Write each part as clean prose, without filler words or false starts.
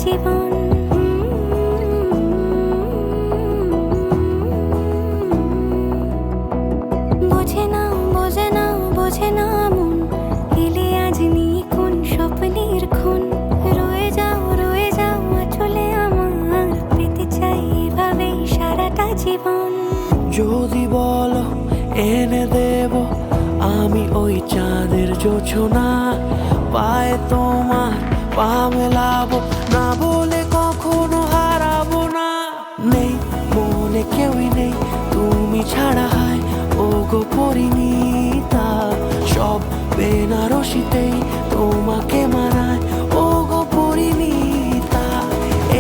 জীবন। বোঝে না বোঝে না বোঝে না মন, এলে আজ নিয়ে কোন স্বপ্নের খুন। রয়ে যাও চলে আমার, পেতে চাই এভাবেই সারাটা জীবন। যদি বলো এনে দেব আমি ওই চাঁদের জোছনা, পায়ে তোমার পা মেলাবো, না বলে কখনো হারাবো না। নেই মনে কেউই নেই তুমি ছাড়া, হায় ও গো পরিণীতা। সব বেনারসিতেই তোমাকে মানায় ও গো পরিণীতা।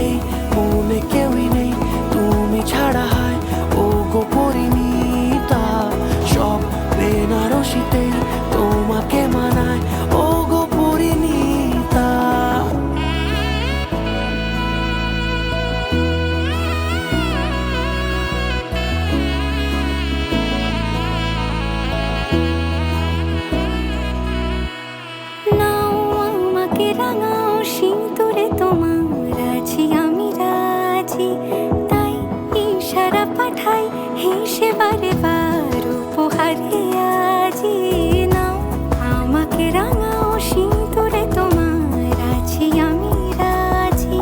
এই মনে কেউই নেই তুমি ছাড়া, হায় ও গো পরিণীতা। সব বেনারসিতেই তোমাকে মানায় ও গো পরিণীতা। নাও আমাকে রাঙাও সিঁদুরে তোমার, আছি আমি রাজি। তাই ইশারা পাঠাই হেসে বারে বার উপহারে আজি। নাও আমাকে রাঙাও সিঁদুরে তোমার, আছি আমি রাজি।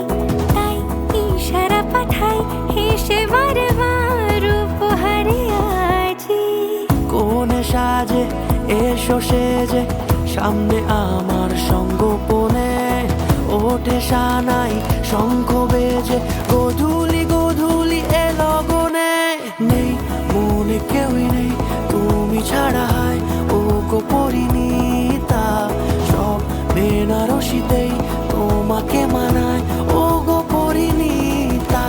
তাই ইশারা পাঠাই হেসে বারে বার উপহারে আজি। কোনে সাজে এসো সেজে সামনে আমার সঙ্গোপনে, ওঠে সানাই শঙ্খ বেজে গধূলি গধূলি এ লগনে। নেই মনে কেউই নেই তুমি ছাড়া, হায় ও গো পরিণীতা। সব বেনারসিতেই তোমাকে মানায় ও গো পরিণীতা।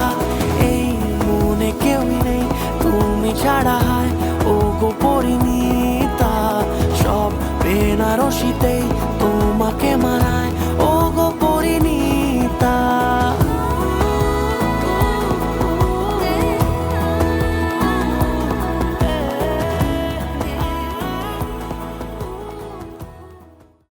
এই মনে কেউই নেই তুমি ছাড়া, হায় ও গো পরিণীতা। সব বেনারসিতেই